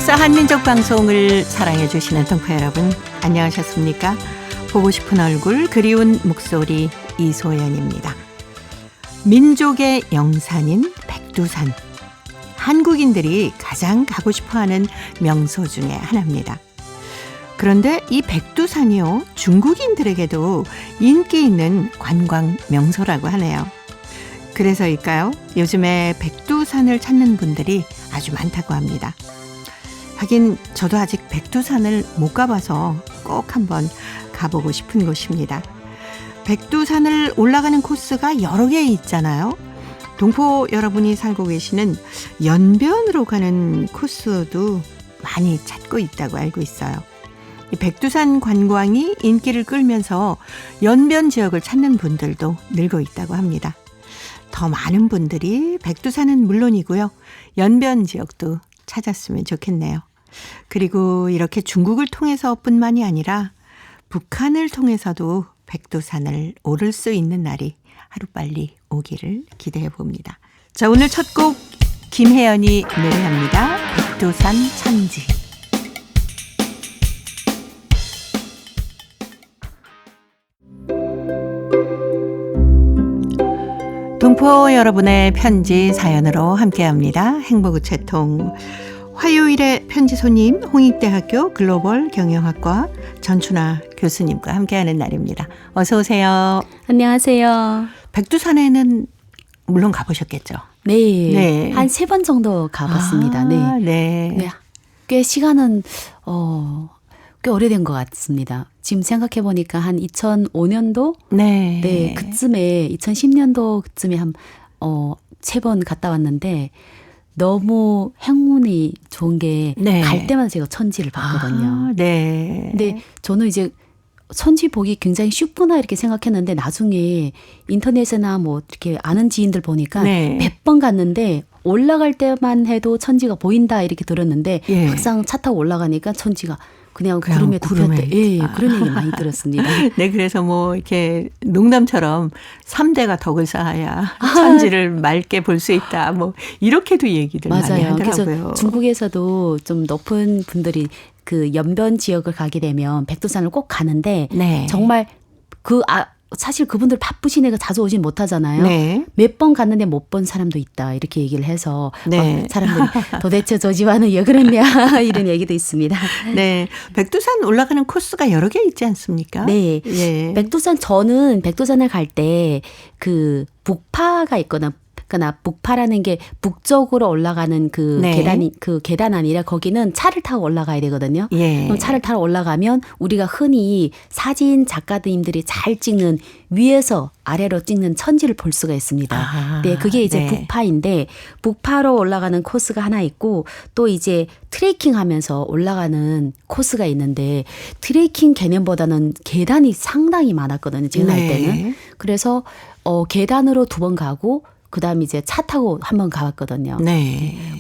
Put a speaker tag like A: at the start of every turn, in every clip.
A: KBS 한민족 방송을 사랑해 주시는 동포 여러분, 안녕하셨습니까? 보고 싶은 얼굴, 그리운 목소리 이소연입니다. 민족의 영산인 백두산. 한국인들이 가장 가고 싶어하는 명소 중에 하나입니다. 그런데 이 백두산이요, 중국인들에게도 인기 있는 관광 명소라고 하네요. 그래서일까요? 요즘에 백두산을 찾는 분들이 아주 많다고 합니다. 하긴 저도 아직 백두산을 못 가봐서 꼭 한번 가보고 싶은 곳입니다. 백두산을 올라가는 코스가 여러 개 있잖아요. 동포 여러분이 살고 계시는 연변으로 가는 코스도 많이 찾고 있다고 알고 있어요. 이 백두산 관광이 인기를 끌면서 연변 지역을 찾는 분들도 늘고 있다고 합니다. 더 많은 분들이 백두산은 물론이고요, 연변 지역도 찾았으면 좋겠네요. 그리고 이렇게 중국을 통해서뿐만이 아니라 북한을 통해서도 백두산을 오를 수 있는 날이 하루빨리 오기를 기대해 봅니다. 자, 오늘 첫 곡 김혜연이 노래합니다. 백두산 천지. 동포 여러분의 편지 사연으로 함께합니다. 행복우체통. 화요일에 편지 손님, 홍익대학교 글로벌 경영학과 전춘아 교수님과 함께하는 날입니다. 어서 오세요.
B: 안녕하세요.
A: 백두산에는 물론 가보셨겠죠?
B: 네. 한 3번 정도 가봤습니다. 네. 꽤 시간은 꽤 오래된 것 같습니다. 지금 생각해보니까 한 2005년도? 네, 그쯤에 2010년도 그쯤에 한 3번 갔다 왔는데 너무 행운이 좋은 게 갈 때마다 제가 천지를 봤거든요. 근데 저는 이제 천지 보기 굉장히 쉽구나 이렇게 생각했는데 나중에 인터넷이나 뭐 이렇게 아는 지인들 보니까 몇 번 갔는데 올라갈 때만 해도 천지가 보인다 이렇게 들었는데 막상 차 타고 올라가니까 천지가 그냥 구름에 덮였대. 그런 얘기 많이 들었습니다.
A: 네, 그래서 뭐 이렇게 농담처럼 3대가 덕을 쌓아야 천지를 맑게 볼 수 있다. 뭐 이렇게도 얘기들 많이 하더라고요.
B: 그래서 중국에서도 좀 높은 분들이 그 연변 지역을 가게 되면 백두산을 꼭 가는데 정말 사실 그분들 바쁘시니까 자주 오진 못하잖아요. 몇 번 갔는데 못 본 사람도 있다 이렇게 얘기를 해서 사람들이 도대체 저 집안은 왜 그랬냐 이런 얘기도 있습니다.
A: 네, 백두산 올라가는 코스가 여러 개 있지 않습니까?
B: 저는 백두산을 갈 때 그 북파가 있거나 그러니까 북파라는 게 북쪽으로 올라가는 그 계단 아니라 거기는 차를 타고 올라가야 되거든요. 그럼 차를 타고 올라가면 우리가 흔히 사진 작가님들이 잘 찍는 위에서 아래로 찍는 천지를 볼 수가 있습니다. 그게 이제 북파인데 북파로 올라가는 코스가 하나 있고 또 이제 트레이킹 하면서 올라가는 코스가 있는데 트레이킹 개념보다는 계단이 상당히 많았거든요. 제가 갈 때는. 그래서 계단으로 2번 가고 그다음에 이제 차 타고 한번 가봤거든요.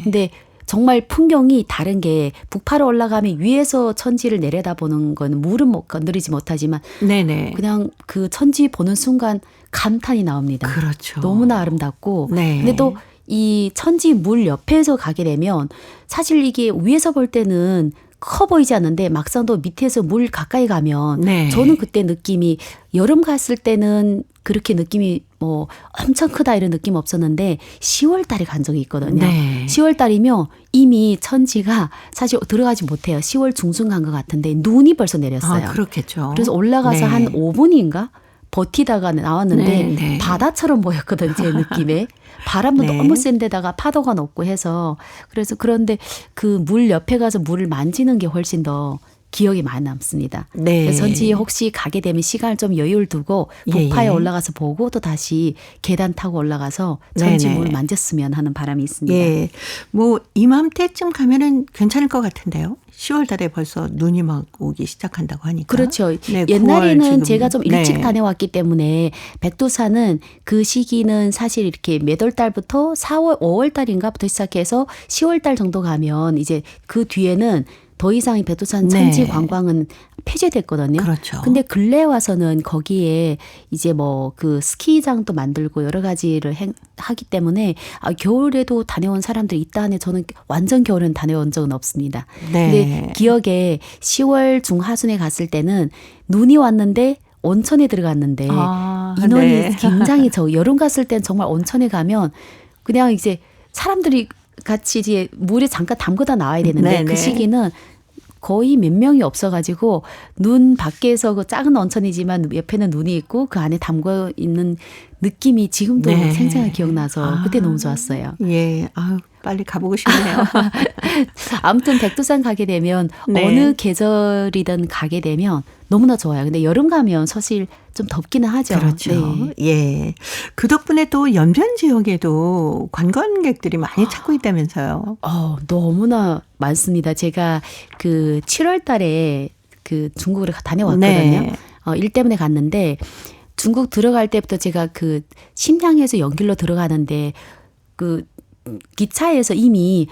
B: 근데 정말 풍경이 다른 게 북파로 올라가면 위에서 천지를 내려다보는 건 물은 건드리지 못하지만 그냥 그 천지 보는 순간 감탄이 나옵니다.
A: 그렇죠.
B: 너무나 아름답고 근데 또 이 천지 물 옆에서 가게 되면 사실 이게 위에서 볼 때는 커 보이지 않는데 막상 또 밑에서 물 가까이 가면 저는 그때 느낌이 여름 갔을 때는 그렇게 느낌이 뭐 엄청 크다 이런 느낌 없었는데 10월 달에 간 적이 있거든요. 10월 달이면 이미 천지가 사실 들어가지 못해요. 10월 중순 간 것 같은데 눈이 벌써 내렸어요.
A: 그렇겠죠.
B: 그래서 올라가서 한 5분인가 버티다가 나왔는데 바다처럼 보였거든요. 제 느낌에. 바람도 너무 센 데다가 파도가 높고 해서 그래서 그런데 그 물 옆에 가서 물을 만지는 게 훨씬 더 기억이 많이 남습니다. 그래서 전지 혹시 가게 되면 시간을 좀 여유를 두고 북파에 올라가서 보고 또 다시 계단 타고 올라가서 전지 물 만졌으면 하는 바람이 있습니다.
A: 뭐 이맘때쯤 가면은 괜찮을 것 같은데요. 10월 달에 벌써 눈이 막 오기 시작한다고 하니까.
B: 그렇죠. 옛날에는 제가 좀 일찍 다녀왔기 때문에 백두산은 그 시기는 사실 이렇게 몇 월 달부터 4월, 5월 달인가부터 시작해서 10월 달 정도 가면 이제 그 뒤에는 더 이상 이 백두산 천지 관광은 폐쇄됐거든요.
A: 그렇죠.
B: 근데 근래 와서는 거기에 이제 뭐 그 스키장도 만들고 여러 가지를 하기 때문에 겨울에도 다녀온 사람들이 있다네. 저는 완전 겨울은 다녀온 적은 없습니다.
A: 네.
B: 근데 기억에 10월 중하순에 갔을 때는 눈이 왔는데 온천에 들어갔는데 인원이
A: 네.
B: 굉장히 여름 갔을 땐 정말 온천에 가면 그냥 이제 사람들이 같이 이제 물에 잠깐 담그다 나와야 되는데
A: 네네.
B: 그 시기는 거의 몇 명이 없어가지고 눈 밖에서 그 작은 온천이지만 옆에는 눈이 있고 그 안에 담궈 있는 느낌이 지금도
A: 네.
B: 생생하게 기억나서 그때 너무 좋았어요.
A: 예, 빨리 가보고 싶네요.
B: 아무튼 백두산 가게 되면
A: 네.
B: 어느 계절이든 가게 되면 너무나 좋아요. 근데 여름 가면 사실 좀 덥기는 하죠.
A: 그렇죠.
B: 네.
A: 예. 그 덕분에 또 연변 지역에도 관광객들이 많이 찾고 있다면서요.
B: 너무나 많습니다. 제가 그 7월 달에 그 중국을 다녀왔거든요.
A: 네.
B: 일 때문에 갔는데 중국 들어갈 때부터 제가 그 심양에서 연길로 들어가는데 그 기차에서 이미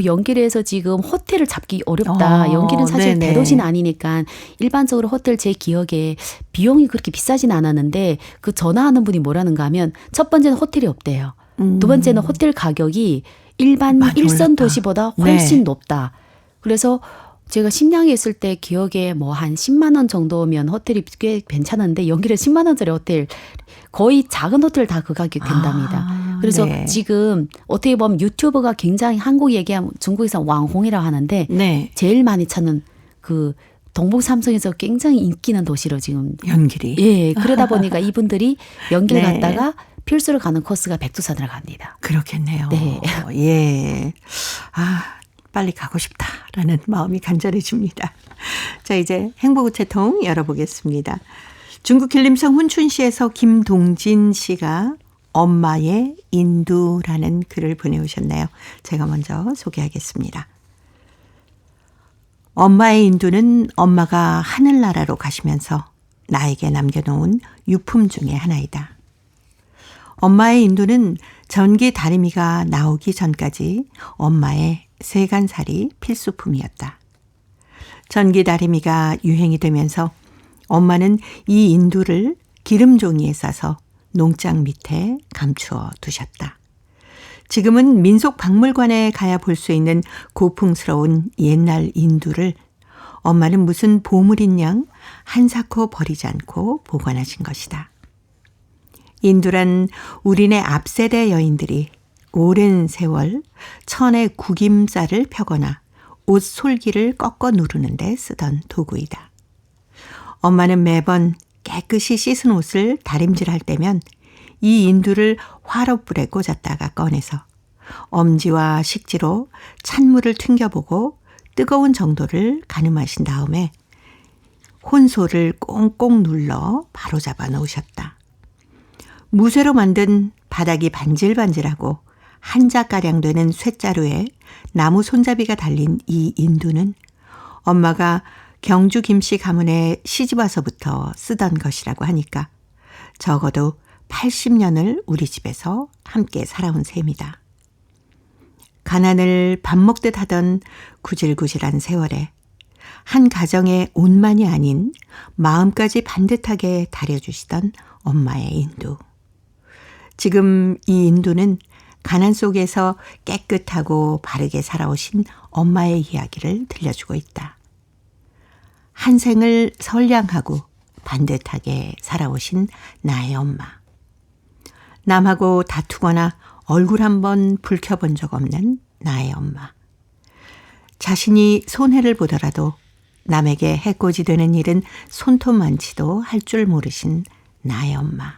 B: 연길에서 지금 호텔을 잡기 어렵다. 연길은 사실
A: 네네.
B: 대도시는 아니니까 일반적으로 호텔 제 기억에 비용이 그렇게 비싸진 않았는데 그 전화하는 분이 뭐라는가 하면 첫 번째는 호텔이 없대요. 두 번째는 호텔 가격이 일반
A: 많이
B: 일선
A: 올랐다.
B: 도시보다 훨씬
A: 네.
B: 높다. 그래서 제가 심양에 있을 때 기억에 뭐 한 10만 원 정도면 호텔이 꽤 괜찮은데 연길에 10만 원짜리 호텔 거의 작은 호텔 다 그 가격 된답니다. 그래서
A: 네.
B: 지금 어떻게 보면 유튜버가 굉장히 한국 얘기하면 중국에서 왕홍이라고 하는데
A: 네.
B: 제일 많이 찾는 그 동북 삼성에서 굉장히 인기 있는 도시로 지금
A: 연길이.
B: 예 그러다 보니까 이분들이 연길
A: 네.
B: 갔다가 필수로 가는 코스가 백두산을 갑니다.
A: 그렇겠네요.
B: 네.
A: 예. 빨리 가고 싶다라는 마음이 간절해집니다. 자, 이제 행복우체통 열어보겠습니다. 중국 길림성 훈춘시에서 김동진 씨가 엄마의 인두라는 글을 보내오셨네요. 제가 먼저 소개하겠습니다. 엄마의 인두는 엄마가 하늘나라로 가시면서 나에게 남겨놓은 유품 중의 하나이다. 엄마의 인두는 전기 다리미가 나오기 전까지 엄마의 세간살이 필수품이었다. 전기 다리미가 유행이 되면서 엄마는 이 인두를 기름종이에 싸서 농장 밑에 감추어 두셨다. 지금은 민속박물관에 가야 볼 수 있는 고풍스러운 옛날 인두를 엄마는 무슨 보물인 양 한사코 버리지 않고 보관하신 것이다. 인두란 우리네 앞세대 여인들이 오랜 세월 천의 구김살을 펴거나 옷 솔기를 꺾어 누르는 데 쓰던 도구이다. 엄마는 매번 깨끗이 씻은 옷을 다림질할 때면 이 인두를 화롯불에 꽂았다가 꺼내서 엄지와 식지로 찬물을 튕겨보고 뜨거운 정도를 가늠하신 다음에 혼소를 꽁꽁 눌러 바로잡아 놓으셨다. 무쇠로 만든 바닥이 반질반질하고 한 자가량 되는 쇳자루에 나무 손잡이가 달린 이 인두는 엄마가 경주 김씨 가문에 시집와서부터 쓰던 것이라고 하니까 적어도 80년을 우리 집에서 함께 살아온 셈이다. 가난을 밥 먹듯 하던 구질구질한 세월에 한 가정의 옷만이 아닌 마음까지 반듯하게 다려주시던 엄마의 인두. 지금 이 인두는 가난 속에서 깨끗하고 바르게 살아오신 엄마의 이야기를 들려주고 있다. 한 생을 선량하고 반듯하게 살아오신 나의 엄마. 남하고 다투거나 얼굴 한번 붉혀본 적 없는 나의 엄마. 자신이 손해를 보더라도 남에게 해코지 되는 일은 손톱만치도 할 줄 모르신 나의 엄마.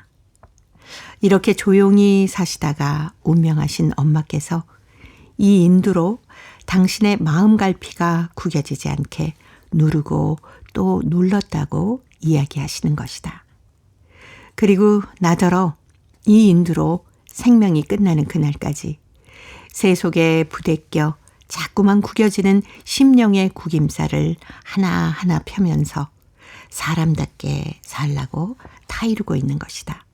A: 이렇게 조용히 사시다가 운명하신 엄마께서 이 인두로 당신의 마음 갈피가 구겨지지 않게 누르고 또 눌렀다고 이야기하시는 것이다. 그리고 나더러 이 인두로 생명이 끝나는 그날까지 새 속에 부대껴 자꾸만 구겨지는 심령의 구김살을 하나하나 펴면서 사람답게 살라고 타이르고 있는 것이다.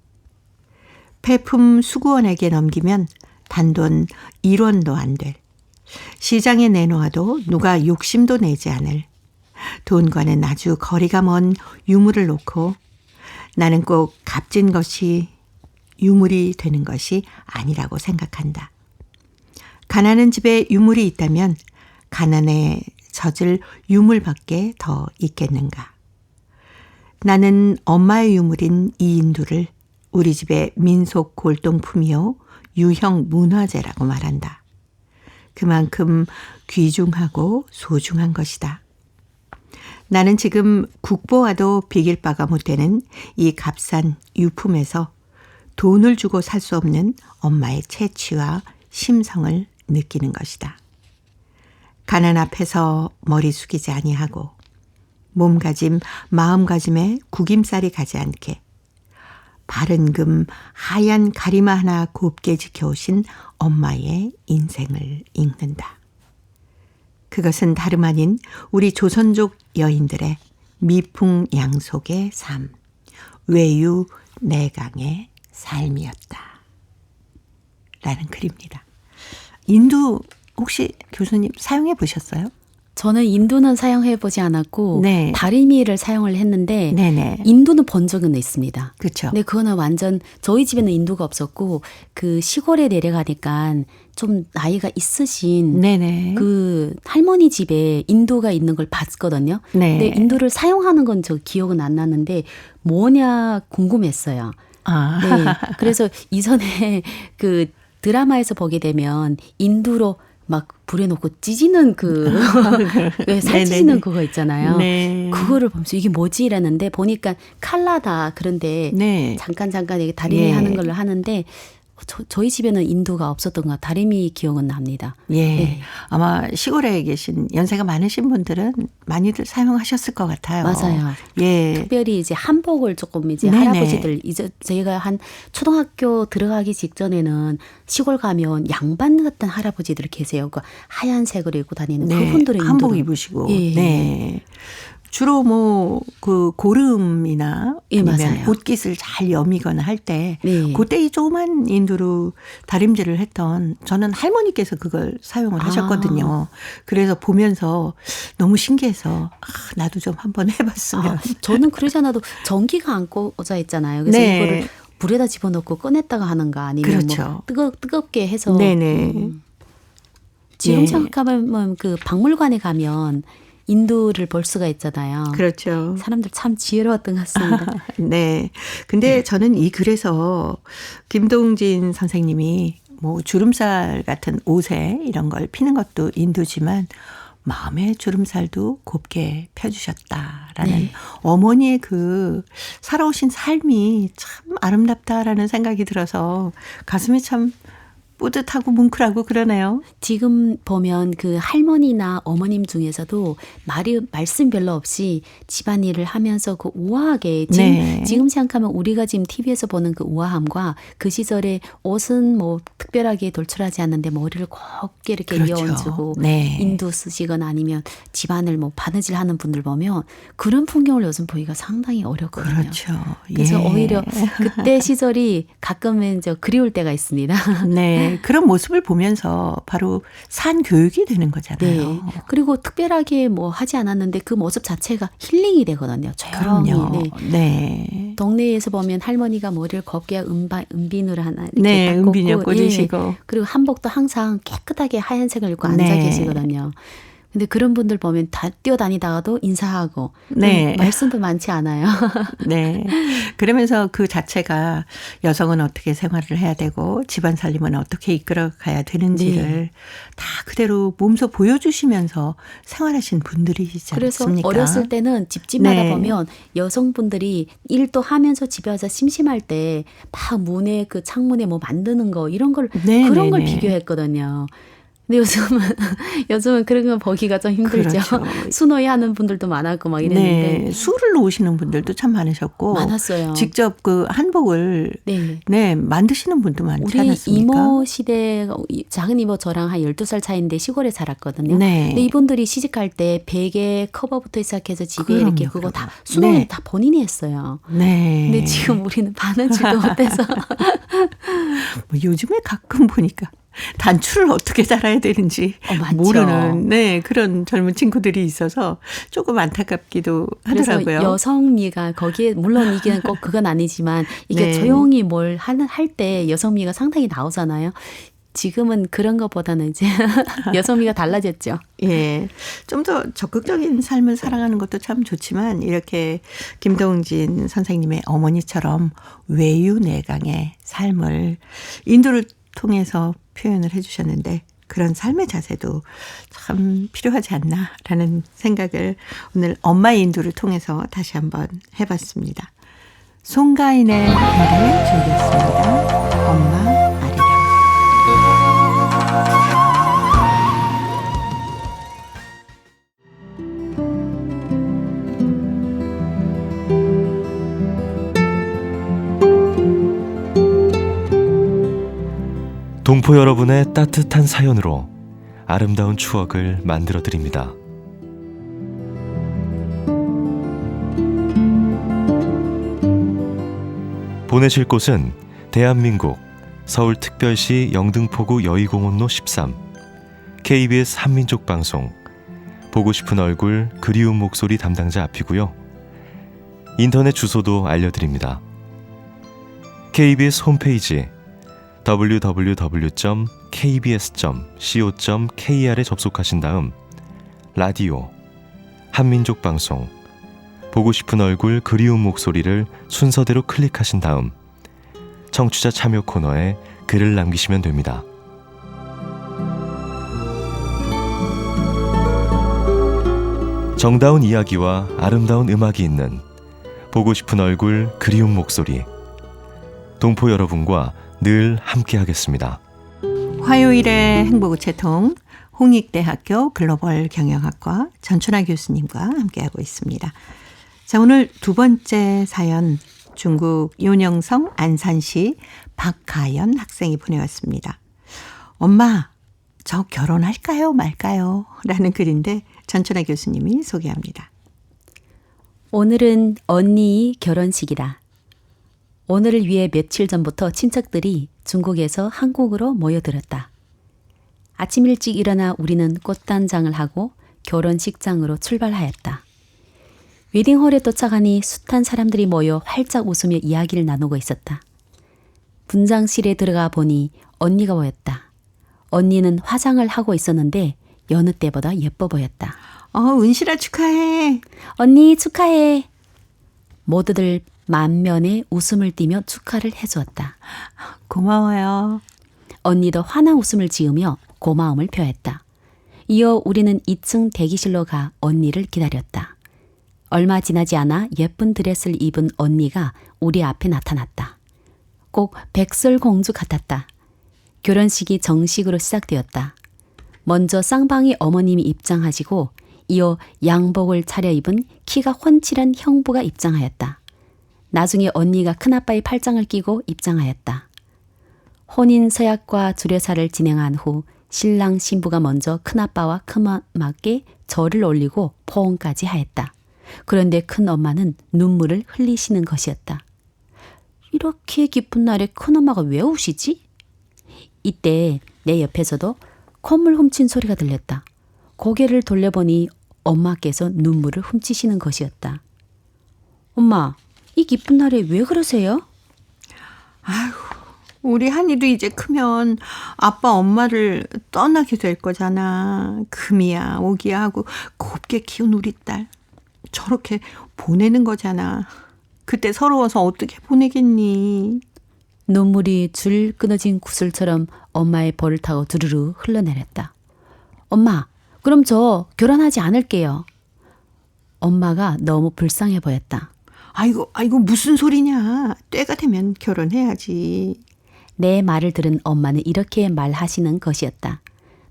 A: 폐품 수구원에게 넘기면 단돈 1원도 안 될, 시장에 내놓아도 누가 욕심도 내지 않을 돈과는 아주 거리가 먼 유물을 놓고 나는 꼭 값진 것이 유물이 되는 것이 아니라고 생각한다. 가난한 집에 유물이 있다면 가난에 젖을 유물밖에 더 있겠는가. 나는 엄마의 유물인 이 인두를 우리 집의 민속 골동품이요 유형 문화재라고 말한다. 그만큼 귀중하고 소중한 것이다. 나는 지금 국보와도 비길 바가 못 되는 이 값싼 유품에서 돈을 주고 살 수 없는 엄마의 채취와 심성을 느끼는 것이다. 가난 앞에서 머리 숙이지 아니하고 몸가짐 마음가짐에 구김살이 가지 않게 바른 금 하얀 가리마 하나 곱게 지켜오신 엄마의 인생을 읽는다. 그것은 다름 아닌 우리 조선족 여인들의 미풍양속의 삶, 외유내강의 삶이었다. 라는 글입니다. 인두 혹시 교수님 사용해 보셨어요?
B: 저는 인두는 사용해보지 않았고
A: 네.
B: 다리미를 사용을 했는데
A: 네네.
B: 인두는 본 적은 있습니다.
A: 그렇죠.
B: 근데 그거는 완전 저희 집에는 인두가 없었고 그 시골에 내려가니까 좀 나이가 있으신
A: 네네.
B: 그 할머니 집에 인두가 있는 걸 봤거든요.
A: 네.
B: 근데 인두를 사용하는 건 저 기억은 안 나는데 뭐냐 궁금했어요.
A: 아.
B: 네. 그래서 이전에 그 드라마에서 보게 되면 인두로 막 불에 놓고 찢는 왜 살 찢는 그거 있잖아요.
A: 네.
B: 그거를 보면서 이게 뭐지 이랬는데 보니까 칼라다. 그런데
A: 네.
B: 잠깐 이게 다리미
A: 예.
B: 하는 걸로 하는데 저희 집에는 인두가 없었던 것 같아요. 다리미 기억은 납니다.
A: 예.
B: 네.
A: 아마 시골에 계신 연세가 많으신 분들은 많이들 사용하셨을 것 같아요.
B: 맞아요.
A: 예.
B: 특별히 이제 한복을 조금 이제
A: 네네.
B: 할아버지들 이제 저희가 한 초등학교 들어가기 직전에는 시골 가면 양반 같은 할아버지들 계세요. 그 하얀색을 입고 다니는
A: 네.
B: 그분들의
A: 한복
B: 인두를.
A: 입으시고.
B: 예.
A: 네. 주로 뭐 그 고름이나
B: 예,
A: 아니면
B: 맞아요.
A: 옷깃을 잘 여미거나 할 때
B: 네.
A: 그때 이 조그만 인두로 다림질을 했던 저는 할머니께서 그걸 사용을 하셨거든요. 그래서 보면서 너무 신기해서 나도 좀 한번 해봤으면.
B: 저는 그러지 않아도 전기가 안 꽂아 있잖아요. 그래서
A: 네.
B: 이거를 불에다 집어넣고 꺼냈다가 하는가 아니면
A: 그렇죠.
B: 뭐 뜨겁게 해서.
A: 네네.
B: 지금
A: 예.
B: 생각하면 그 박물관에 가면 인두를 볼 수가 있잖아요.
A: 그렇죠.
B: 사람들 참 지혜로웠던 것 같습니다.
A: 네. 근데 저는 이 글에서 김동진 선생님이 뭐 주름살 같은 옷에 이런 걸 피는 것도 인두지만 마음의 주름살도 곱게 펴주셨다라는
B: 네.
A: 어머니의 그 살아오신 삶이 참 아름답다라는 생각이 들어서 가슴이 참 뿌듯하고 뭉클하고 그러네요.
B: 지금 보면 그 할머니나 어머님 중에서도 말씀 별로 없이 집안일을 하면서 그 우아하게 지금 생각하면 우리가 지금 TV에서 보는 그 우아함과 그 시절에 옷은 뭐 특별하게 돌출하지 않는데 머리를 곱게 이렇게
A: 그렇죠.
B: 이어얹고
A: 네.
B: 인두 쓰시거나 아니면 집안을 뭐 바느질 하는 분들 보면 그런 풍경을 요즘 보기가 상당히 어렵거든요.
A: 그렇죠.
B: 그래서
A: 예.
B: 오히려 그때 시절이 가끔은 그리울 때가 있습니다.
A: 네. 그런 모습을 보면서 바로 산 교육이 되는 거잖아요.
B: 네. 그리고 특별하게 뭐 하지 않았는데 그 모습 자체가 힐링이 되거든요. 조용히.
A: 그럼요.
B: 네.
A: 네.
B: 동네에서 보면 할머니가 머리를 곱게 은비누를 하나 이렇게
A: 네.
B: 딱 꽂고,
A: 은비녀 꽂으시고.
B: 예. 그리고 한복도 항상 깨끗하게 하얀색을 입고 앉아
A: 네.
B: 계시거든요. 근데 그런 분들 보면 다 뛰어다니다가도 인사하고
A: 네.
B: 말씀도 많지 않아요.
A: 네. 그러면서 그 자체가 여성은 어떻게 생활을 해야 되고 집안 살림은 어떻게 이끌어가야 되는지를
B: 네.
A: 다 그대로 몸소 보여주시면서 생활하신 분들이지
B: 그래서
A: 않습니까?
B: 어렸을 때는 집집마다
A: 네.
B: 보면 여성분들이 일도 하면서 집에 와서 심심할 때 막 문에 그 창문에 뭐 만드는 거 이런 걸
A: 네,
B: 그런 걸
A: 네, 네.
B: 비교했거든요. 근데 요즘은 그런 거 보기가 좀 힘들죠.
A: 그렇죠.
B: 수노이 하는 분들도 많았고 막 이랬는데
A: 네. 술을 놓으시는 분들도 참 많으셨고
B: 많았어요.
A: 직접 그 한복을
B: 네.
A: 네, 만드시는 분도 많지
B: 우리
A: 않았습니까?
B: 이모 시대 작은 이모 저랑 한 12살 차이인데 시골에 살았거든요.
A: 네.
B: 근데 이분들이 시집갈 때 베개 커버부터 시작해서 집에 이렇게
A: 그럼요,
B: 그거 다
A: 그럼요.
B: 수놓은
A: 네.
B: 다 본인이 했어요.
A: 네.
B: 근데 지금 우리는 바느질도 못해서
A: 뭐 요즘에 가끔 보니까 단추를 어떻게 달아야 되는지
B: 맞죠.
A: 모르는 그런 젊은 친구들이 있어서 조금 안타깝기도 하더라고요.
B: 그래서 여성미가 거기에 물론 이게 꼭 그건 아니지만 이게
A: 네.
B: 조용히 뭘 할 때 여성미가 상당히 나오잖아요. 지금은 그런 것보다는 이제 여성미가 달라졌죠.
A: 예. 좀 더 적극적인 삶을 살아가는 것도 참 좋지만 이렇게 김동진 선생님의 어머니처럼 외유내강의 삶을 인도를 통해서 표현을 해 주셨는데 그런 삶의 자세도 참 필요하지 않나라는 생각을 오늘 엄마의 인도를 통해서 다시 한번 해봤습니다. 송가인의 노래 준비했습니다. 엄마 아리랑.
C: 동포 여러분의 따뜻한 사연으로 아름다운 추억을 만들어 드립니다. 보내실 곳은 대한민국 서울특별시 영등포구 여의공원로 13 KBS 한민족방송 보고 싶은 얼굴 그리운 목소리 담당자 앞이고요. 인터넷 주소도 알려드립니다. KBS 홈페이지 www.kbs.co.kr에 접속하신 다음 라디오, 한민족방송, 보고 싶은 얼굴 그리운 목소리를 순서대로 클릭하신 다음 청취자 참여 코너에 글을 남기시면 됩니다. 정다운 이야기와 아름다운 음악이 있는 보고 싶은 얼굴 그리운 목소리 동포 여러분과 늘 함께하겠습니다.
A: 화요일의 행복우체통 홍익대학교 글로벌 경영학과 전춘아 교수님과 함께하고 있습니다. 자, 오늘 두 번째 사연 중국 요녕성 안산시 박가연 학생이 보내왔습니다. 엄마, 저 결혼할까요 말까요? 라는 글인데 전춘아 교수님이 소개합니다.
B: 오늘은 언니 결혼식이다. 오늘을 위해 며칠 전부터 친척들이 중국에서 한국으로 모여들었다. 아침 일찍 일어나 우리는 꽃단장을 하고 결혼식장으로 출발하였다. 웨딩홀에 도착하니 숱한 사람들이 모여 활짝 웃으며 이야기를 나누고 있었다. 분장실에 들어가 보니 언니가 보였다. 언니는 화장을 하고 있었는데 여느 때보다 예뻐 보였다.
A: 은실아 축하해.
B: 언니 축하해. 모두들 만면에 웃음을 띠며 축하를 해주었다.
A: 고마워요.
B: 언니도 환한 웃음을 지으며 고마움을 표했다. 이어 우리는 2층 대기실로 가 언니를 기다렸다. 얼마 지나지 않아 예쁜 드레스를 입은 언니가 우리 앞에 나타났다. 꼭 백설공주 같았다. 결혼식이 정식으로 시작되었다. 먼저 쌍방의 어머님이 입장하시고 이어 양복을 차려입은 키가 훤칠한 형부가 입장하였다. 나중에 언니가 큰아빠의 팔짱을 끼고 입장하였다. 혼인 서약과 주례사를 진행한 후 신랑 신부가 먼저 큰아빠와 큰엄마께 절을 올리고 포옹까지 하였다. 그런데 큰엄마는 눈물을 흘리시는 것이었다. 이렇게 기쁜 날에 큰엄마가 왜 우시지? 이때 내 옆에서도 콧물 훔친 소리가 들렸다. 고개를 돌려보니 엄마께서 눈물을 훔치시는 것이었다. 엄마, 이 기쁜 날에 왜 그러세요?
A: 아휴, 우리 한이도 이제 크면 아빠 엄마를 떠나게 될 거잖아. 금이야 오기야 하고 곱게 키운 우리 딸. 저렇게 보내는 거잖아. 그때 서러워서 어떻게 보내겠니?
B: 눈물이 줄 끊어진 구슬처럼 엄마의 볼을 타고 두루루 흘러내렸다. 엄마, 그럼 저 결혼하지 않을게요. 엄마가 너무 불쌍해 보였다.
A: 아이고 무슨 소리냐. 때가 되면 결혼해야지.
B: 내 말을 들은 엄마는 이렇게 말하시는 것이었다.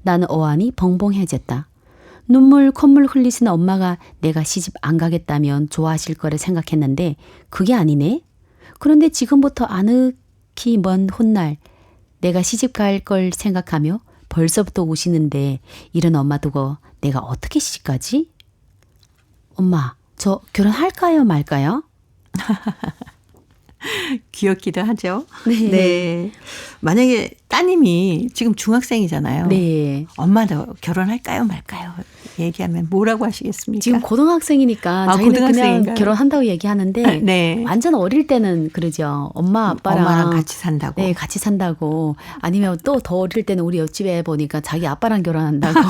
B: 나는 어안이 벙벙해졌다. 눈물 콧물 흘리시는 엄마가 내가 시집 안 가겠다면 좋아하실 거를 생각했는데 그게 아니네. 그런데 지금부터 아늑히 먼 훗날 내가 시집 갈 걸 생각하며 벌써부터 우시는데 이런 엄마 두고 내가 어떻게 시집 가지? 엄마, 저 결혼할까요 말까요?
A: 귀엽기도 하죠.
B: 네.
A: 네. 만약에 따님이 지금 중학생이잖아요.
B: 네.
A: 엄마도 결혼할까요 말까요? 얘기하면 뭐라고 하시겠습니까?
B: 지금 고등학생이니까 자기는
A: 고등학생인가요?
B: 그냥 결혼한다고 얘기하는데
A: 네.
B: 완전 어릴 때는 그러죠. 엄마랑
A: 같이 산다고.
B: 네, 같이 산다고. 아니면 또 더 어릴 때는 우리 옆집에 보니까 자기 아빠랑 결혼한다고.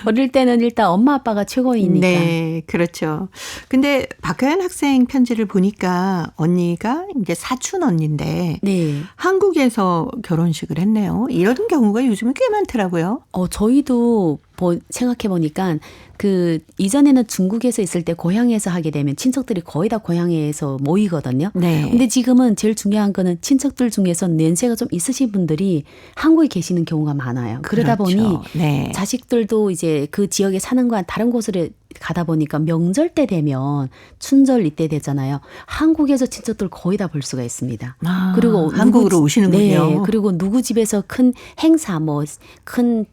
B: 어릴 때는 일단 엄마 아빠가 최고이니까.
A: 네, 그렇죠. 근데 박가연 학생 편지를 보니까 언니가 이제 사촌 언니인데
B: 네.
A: 한국에서 결혼식을 했네요. 이런 경우가 요즘에 꽤 많더라고요.
B: 저희도 생각해 보니까 그 이전에는 중국에서 있을 때 고향에서 하게 되면 친척들이 거의 다 고향에서 모이거든요.
A: 네.
B: 근데 지금은 제일 중요한 거는 친척들 중에서 연세가 좀 있으신 분들이 한국에 계시는 경우가 많아요. 그러다
A: 그렇죠.
B: 보니
A: 네.
B: 자식들도 이제 그 지역에 사는 거와 다른 곳으로 가다 보니까 명절 때 되면 춘절 이때 되잖아요. 한국에서 친척들 거의 다 볼 수가 있습니다. 그리고
A: 한국으로 오시는군요.
B: 네, 그리고 누구 집에서 큰 행사 큰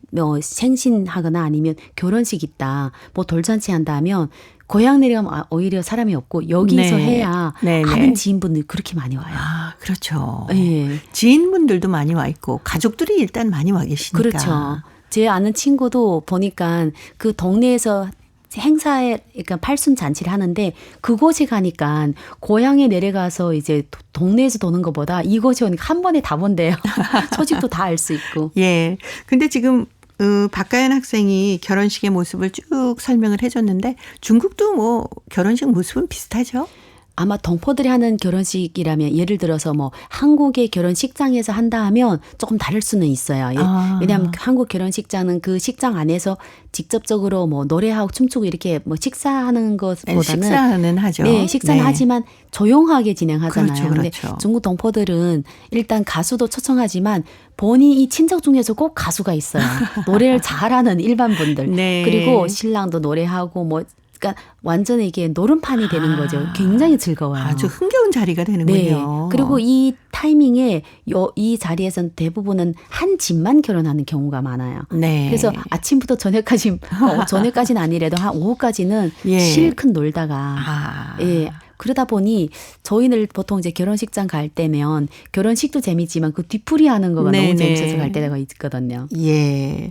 B: 생신하거나 아니면 결혼식 있다, 돌잔치 한다 하면 고향 내려가면 오히려 사람이 없고 여기서
A: 네.
B: 해야
A: 네,
B: 아는
A: 네.
B: 지인분들이 그렇게 많이 와요.
A: 그렇죠.
B: 네.
A: 지인분들도 많이 와 있고 가족들이 일단 많이 와 계시니까.
B: 그렇죠. 제 아는 친구도 보니까 그 동네에서 행사에 그러니까 팔순 잔치를 하는데 그곳에 가니까 고향에 내려가서 이제 동네에서 도는 것보다 이곳에 오니까 한 번에 다 본대요. 소식도 다 알 수 있고.
A: 예. 근데 지금 박가연 학생이 결혼식의 모습을 쭉 설명을 해줬는데 중국도 뭐 결혼식 모습은 비슷하죠?
B: 아마 동포들이 하는 결혼식이라면 예를 들어서 한국의 결혼식장에서 한다 하면 조금 다를 수는 있어요. 왜냐하면 한국 결혼식장은 그 식장 안에서 직접적으로 노래하고 춤추고 이렇게 식사하는 것보다는
A: 식사는 하죠.
B: 네, 식사는
A: 네.
B: 하지만 조용하게 진행하잖아요.
A: 그렇죠,
B: 근데
A: 그렇죠.
B: 중국 동포들은 일단 가수도 초청하지만 본인 이 친척 중에서 꼭 가수가 있어요. 노래를 잘하는 일반 분들.
A: 네.
B: 그리고 신랑도 노래하고 그러니까 완전히 이게 노름판이 되는 거죠. 굉장히 즐거워요.
A: 아주 흥겨운 자리가
B: 네.
A: 되는군요.
B: 그리고 이 타이밍에 이 자리에서는 대부분은 한 집만 결혼하는 경우가 많아요.
A: 네.
B: 그래서 아침부터 저녁까지는 아니래도 한 오후까지는
A: 예.
B: 실컷 놀다가 예. 그러다 보니 저희는 보통 이제 결혼식장 갈 때면 결혼식도 재밌지만 그 뒤풀이 하는 거가
A: 네네.
B: 너무 재밌어서 갈 때가 있거든요.
A: 예.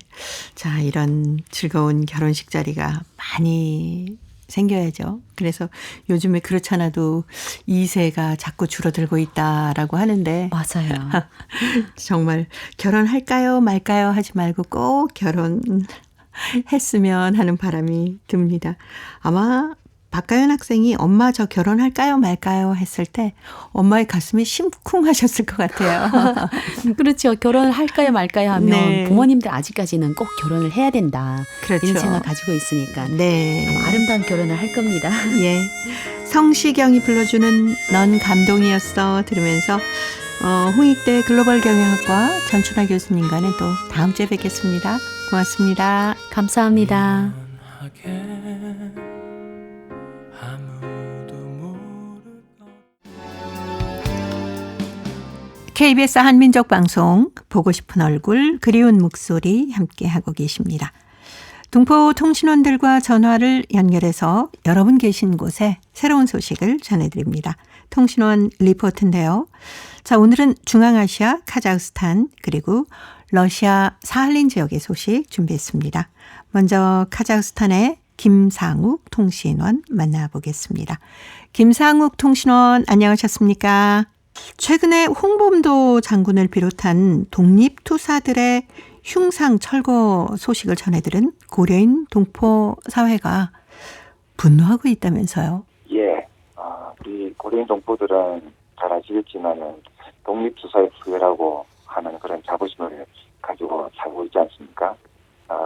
A: 자, 이런 즐거운 결혼식 자리가 많이 생겨야죠. 그래서 요즘에 그렇잖아도 2세가 자꾸 줄어들고 있다라고 하는데
B: 맞아요.
A: 정말 결혼할까요 말까요 하지 말고 꼭 결혼했으면 하는 바람이 듭니다. 아마 박가연 학생이 엄마 저 결혼할까요 말까요 했을 때 엄마의 가슴이 심쿵하셨을 것 같아요.
B: 그렇죠. 결혼을 할까요 말까요 하면
A: 네.
B: 부모님들 아직까지는 꼭 결혼을 해야 된다.
A: 그렇죠.
B: 이런 생각 가지고 있으니까
A: 네.
B: 아마 아름다운 결혼을 할 겁니다.
A: 예. 성시경이 불러주는 넌 감동이었어 들으면서 홍익대 글로벌 경영학과 전춘하 교수님과는 또 다음 주에 뵙겠습니다. 고맙습니다.
B: 감사합니다.
A: KBS 한민족 방송 보고 싶은 얼굴 그리운 목소리 함께하고 계십니다. 동포 통신원들과 전화를 연결해서 여러분 계신 곳에 새로운 소식을 전해드립니다. 통신원 리포트인데요. 자, 오늘은 중앙아시아, 카자흐스탄 그리고 러시아 사할린 지역의 소식 준비했습니다. 먼저 카자흐스탄의 김상욱 통신원 만나보겠습니다. 김상욱 통신원 안녕하셨습니까? 최근에 홍범도 장군을 비롯한 독립투사들의 흉상 철거 소식을 전해들은 고려인 동포 사회가 분노하고 있다면서요.
D: 예, 우리 고려인 동포들은 잘 아시겠지만은 독립투사의 후예라고 하는 그런 자부심을 가지고 살고 있지 않습니까?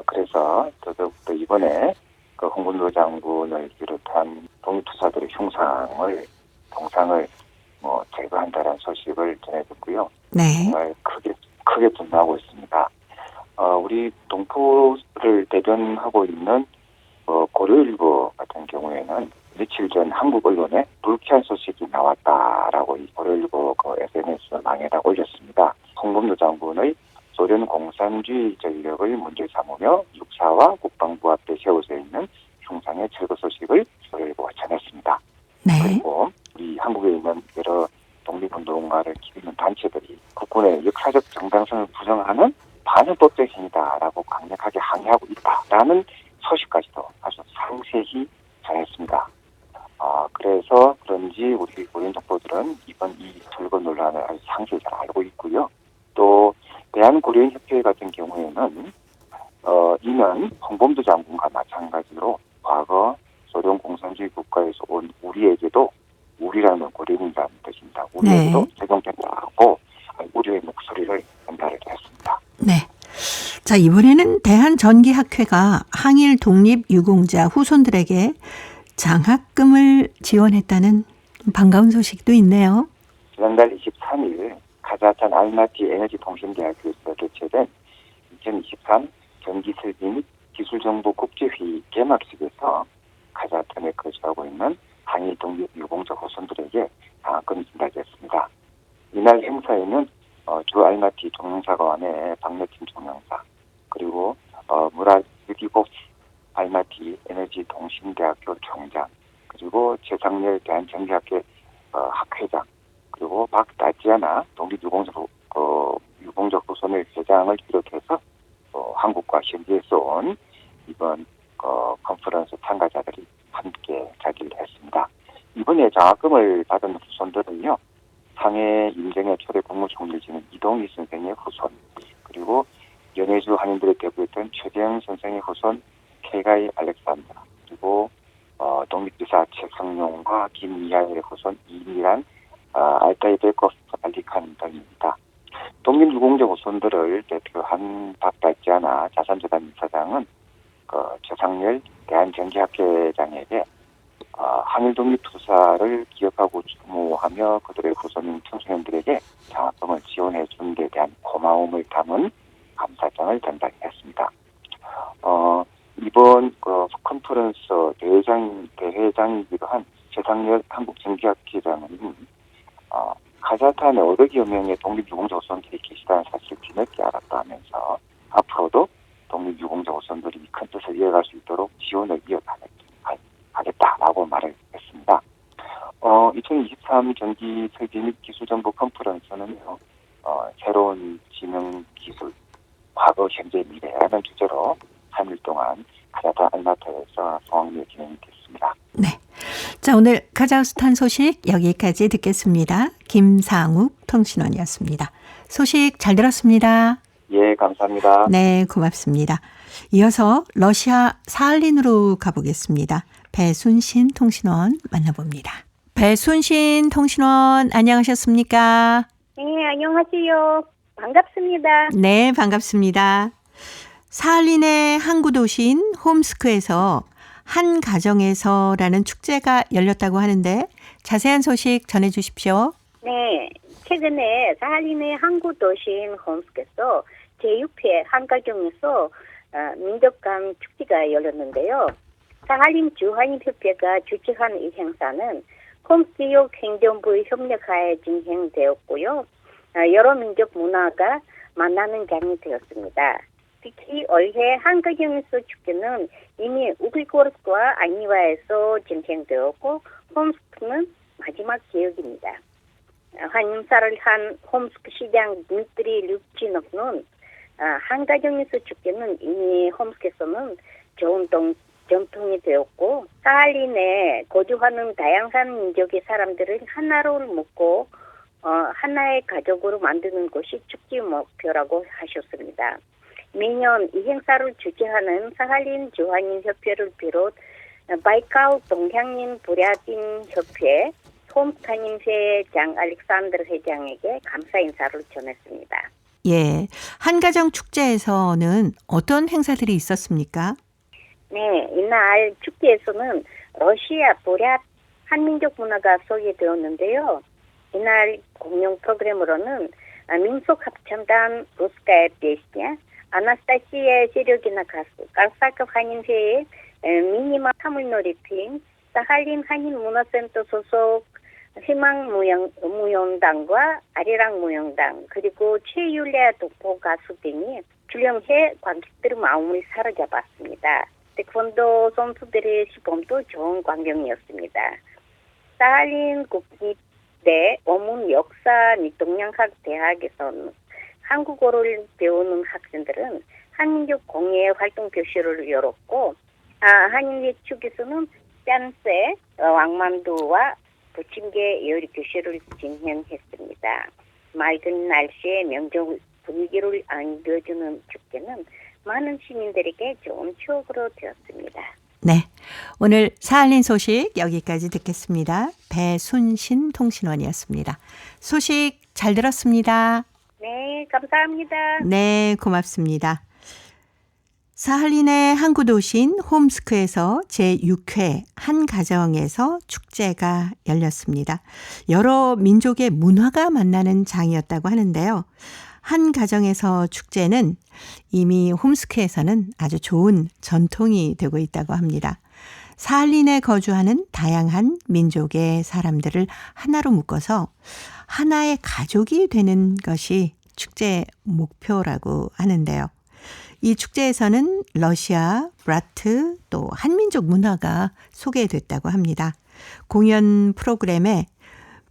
D: 그래서 더더욱더 이번에 그 홍범도 장군을 비롯한 독립투사들의 동상을 제거한다는 소식을 전해듣고요.
A: 네.
D: 정말 크게 분노하고 있습니다. 우리 동포를 대변하고 있는 고려일보 같은 경우에는 며칠 전 한국 언론에 불쾌한 소식이 나왔다라고 이 고려일보 SNS망에다 올렸습니다. 홍범도 장군의 소련 공산주의 전력을 문제 삼으며 육사와 국방부 앞에 세워져 있는 흉상의 철거 소식을 고려일보가 전했습니다.
A: 네.
D: 그리고 우리 한국에 있는 여러 독립운동가를 기리는 단체들이 국군 일본의 역사적 정당성을 부정하는 반헌법적 행위다라고 강력하게 항의하고 있다라는 소식까지도 아주 상세히 전했습니다. 그래서 그런지 우리 고려인 동포들은 이번 이 철거 논란을 아주 상세히 잘 알고 있고요. 또 대한고려인협회 같은 경우에는 이는 홍범도 장군과 마찬가지로 과거 소련 공산주의 국가에서 온 우리에게도 우리라는 고려인이라는 뜻입니다. 우리에게도 적용된다고 우리의 목소리를 전달을 했습니다.
A: 네. 자, 이번에는 대한전기학회가 항일 독립 유공자 후손들에게 장학금을 지원했다는 반가운 소식도 있네요.
D: 지난달 23일 카자흐스탄 알마티 에너지통신대학교에서 개최된 2023 전기설비 및 기술정보 국제회의 개막식에서 카자흐스탄에 거주하고 있는 항일 독립 유공자 후손들에게 장학금이 전달됐습니다. 이날 행사에는 주 알마티 종영사관의 박내팀 종영사, 그리고 무라 유디고프 알마티 에너지통신대학교 총장, 그리고 최상렬 대한전기학회 학회장, 그리고 박다지아나 독립유공자 후손의 회장을 비롯해서 한국과 현지에서 온 이번 컨퍼런스 참가자들이 함께 자리를 했습니다. 이번에 장학금을 받은 후손들은요, 상해 임정의 초대 국무총리를 지낸 이동희 선생의 후손, 그리고 연해주 한인들의 대부였던 최재형 선생의 후손 케가이 알렉산더, 그리고 독립기사 최성룡과 김이하엘의 후손 이미란 알타이베코프 알리칸 등입니다. 독립유공자 후손들을 대표한 박달지아나 자산재단 이사장은 최상렬 대한전기학회장에게 항일 독립 투사를 기억하고 추모하며 그들의 후손인 청소년들에게 장학금을 지원해 준 데 대한 고마움을 담은 감사장을 전달했습니다. 이번 컨퍼런스 대회장이기도 한 최상렬 한국전기학회장은 카자흐스탄에 500여 명의 독립유공자 후손들이 계시다는 사실을 뒤늦게 알았다 하면서 앞으로도 독립유공자 후손들이 큰 뜻을 이어갈 수 있도록 지원을 이어가겠다라고 말을 했습니다. 2023 전기 설비 및 기술정보 컨퍼런스는요, 새로운 지능 기술, 과거, 현재, 미래라는 주제로 3일 동안 카자흐스탄 알마티에서 성황리에 진행이 됐습니다.
A: 네. 자, 오늘 카자흐스탄 소식 여기까지 듣겠습니다. 김상욱 통신원이었습니다. 소식 잘 들었습니다.
D: 예, 감사합니다.
A: 네, 고맙습니다. 이어서 러시아 사할린으로 가보겠습니다. 배순신 통신원 만나봅니다. 배순신 통신원 안녕하셨습니까?
E: 네, 안녕하세요. 반갑습니다.
A: 네, 반갑습니다. 사할린의 항구 도시인 홈스크에서 한 가정에서라는 축제가 열렸다고 하는데 자세한 소식 전해주십시오.
E: 네, 최근에 사할린의 항구 도시인 홈스크에서 제6회 한가정에서 민족간 축제가 열렸는데요. 사할린 주한인협회가 주최한 이 행사는 홈스지역 행정부의 협력하에 진행되었고요. 여러 민족 문화가 만나는 장이 되었습니다. 특히 올해 한가정에서 축제는 이미 우글고르크와 아니와에서 진행되었고 홈스크는 마지막 지역입니다. 한인사를 한 홈스크 시장 드미트리 류치노프는 한가정에서 축제는 이미 홈스크에서는 좋은 전통이 되었고 사할린에 거주하는 다양한 민족의 사람들을 하나로 묶고 하나의 가족으로 만드는 것이 축제 목표라고 하셨습니다. 매년 이 행사를 주최하는 사할린 주한인 협회를 비롯 바이칼 동향인 부랴딘 협회 홈스카님 회장 알렉산더 회장에게 감사 인사를 전했습니다.
A: 예, 한가정 축제에서는 어떤 행사들이 있었습니까?
E: 네, 이날 축제에서는 러시아 부랴 한민족 문화가 소개되었는데요. 이날 공연 프로그램으로는 민속 합창단 루스카의 베스냐, 아나스타시아 세력이나 가수, 깔사급 한인회의 미니마 사물놀이팀, 사할린 한인문화센터 소속 희망무용단과 아리랑무용단, 그리고 최율리아 독보 가수 등이 출연해 관객들의 마음을 사로잡았습니다. 태권도 선수들의 시범도 좋은 광경이었습니다. 사할린 국립 네, 오문 역사 및 동양학 대학에서는 한국어를 배우는 학생들은 한민족 공예 활동 교실을 열었고, 한인회 측에서는 짠새, 왕만두와 부침개 요리 교실을 진행했습니다. 맑은 날씨에 명절 분위기를 안겨주는 축제는 많은 시민들에게 좋은 추억으로 되었습니다.
A: 네, 오늘 사할린 소식 여기까지 듣겠습니다. 배순신 통신원이었습니다. 소식 잘 들었습니다.
E: 네, 감사합니다.
A: 네, 고맙습니다. 사할린의 항구 도시인 홈스크에서 제6회 한 가정에서 축제가 열렸습니다. 여러 민족의 문화가 만나는 장이었다고 하는데요. 한 가정에서 축제는 이미 홈스크에서는 아주 좋은 전통이 되고 있다고 합니다. 사할린에 거주하는 다양한 민족의 사람들을 하나로 묶어서 하나의 가족이 되는 것이 축제의 목표라고 하는데요. 이 축제에서는 러시아, 브라트, 또 한민족 문화가 소개됐다고 합니다. 공연 프로그램에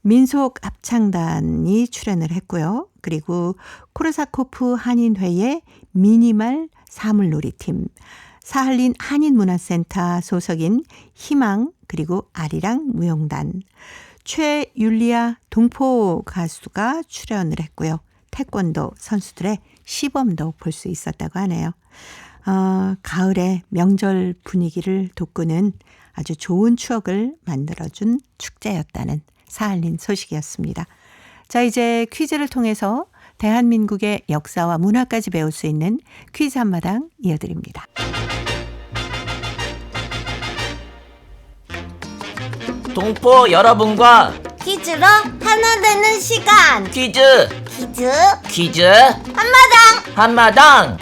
A: 민속 합창단이 출연을 했고요. 그리고 코르사코프 한인회의 미니말 사물놀이팀, 사할린 한인문화센터 소속인 희망, 그리고 아리랑 무용단, 최율리아 동포 가수가 출연을 했고요. 태권도 선수들의 시범도 볼 수 있었다고 하네요. 가을의 명절 분위기를 돋구는 아주 좋은 추억을 만들어준 축제였다는 사할린 소식이었습니다. 자, 이제 퀴즈를 통해서 대한민국의 역사와 문화까지 배울 수 있는 퀴즈 한마당 이어드립니다.
F: 동포 여러분과
G: 퀴즈로 하나 되는 시간.
F: 퀴즈
G: 퀴즈
F: 한마당 한마당.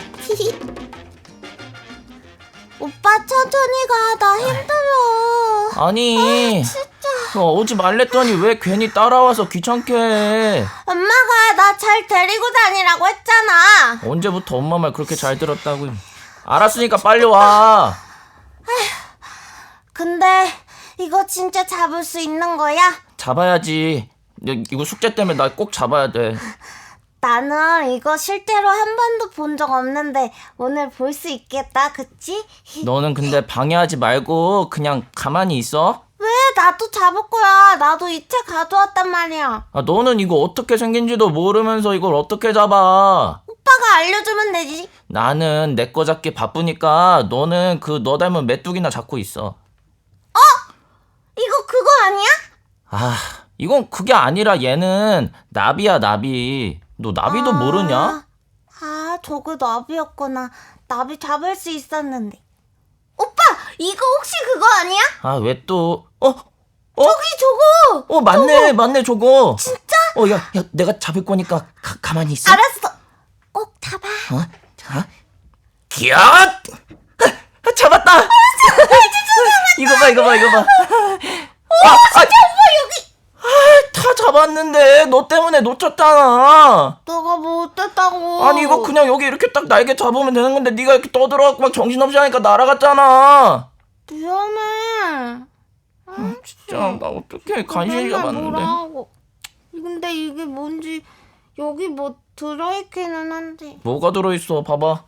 G: 오빠 천천히 가. 나 힘들어.
F: 아니 너 오지 말랬더니 왜 괜히 따라와서 귀찮게 해.
G: 엄마가 나 잘 데리고 다니라고 했잖아.
F: 언제부터 엄마 말 그렇게 잘 들었다고. 알았으니까 빨리 와.
G: 근데 이거 진짜 잡을 수 있는 거야?
F: 잡아야지. 이거 숙제 때문에 나 꼭 잡아야 돼.
G: 나는 이거 실제로 한 번도 본 적 없는데 오늘 볼 수 있겠다, 그치?
F: 너는 근데 방해하지 말고 그냥 가만히 있어.
G: 왜? 나도 잡을 거야. 나도 이 책 가져왔단 말이야.
F: 너는 이거 어떻게 생긴지도 모르면서 이걸 어떻게 잡아.
G: 오빠가 알려주면 되지.
F: 나는 내 거 잡기 바쁘니까 너는 너 닮은 메뚜기나 잡고 있어.
G: 이거 그거 아니야?
F: 이건 그게 아니라 얘는 나비야, 나비. 너 나비도 모르냐?
G: 저거 나비였구나. 나비 잡을 수 있었는데. 오빠, 이거 혹시 그거 아니야?
F: 왜 또?
G: 저기 저거.
F: 맞네, 맞네, 저거.
G: 진짜?
F: 야, 내가 잡을 거니까 가만히 있어.
G: 알았어. 꼭 잡아.
F: 자, 기엇! 잡았다! 이거 봐. 진짜 오빠 여기! 다 잡았는데 너 때문에 놓쳤잖아.
G: 너가 뭐 어땠다고?
F: 아니 이거 그냥 여기 이렇게 딱 날개 잡으면 되는 건데 네가 이렇게 떠들어갖고 막 정신없이 하니까 날아갔잖아.
G: 미안해.
F: 진짜 나 어떡해. 간신히 잡았는데.
G: 뭐라고. 근데 이게 뭔지 여기 뭐 들어있기는 한데.
F: 뭐가 들어있어? 봐봐.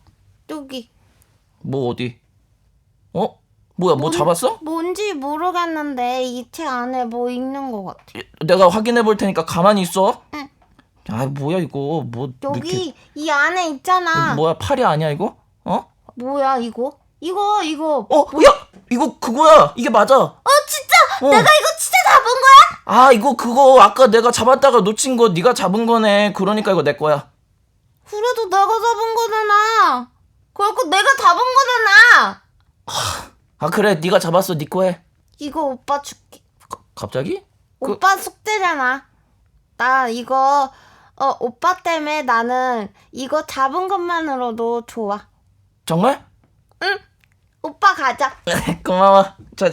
G: 여기.
F: 뭐 어디? 뭐야, 뭐 잡았어?
G: 뭔지 모르겠는데 이 책 안에 뭐 있는 것 같아.
F: 내가 확인해 볼 테니까 가만히 있어.
G: 응.
F: 뭐야 이거. 뭐
G: 여기
F: 이렇게...
G: 이 안에 있잖아.
F: 뭐야, 팔이 아니야 이거?
G: 뭐야 이거? 이거.
F: 야, 이거 그거야. 이게 맞아.
G: 진짜? 내가 이거 진짜 잡은 거야?
F: 이거 그거 아까 내가 잡았다가 놓친 거 네가 잡은 거네. 그러니까 이거 내 거야.
G: 그래도 내가 잡은 거잖아. 그래갖고 내가 잡은 거잖아.
F: 그래, 네가 잡았어. 네 거 해.
G: 이거 오빠 줄게.
F: 갑자기?
G: 오빠 숙제잖아. 나 이거 오빠 때문에 나는 이거 잡은 것만으로도 좋아.
F: 정말?
G: 응. 오빠 가자.
F: 고마워. 자.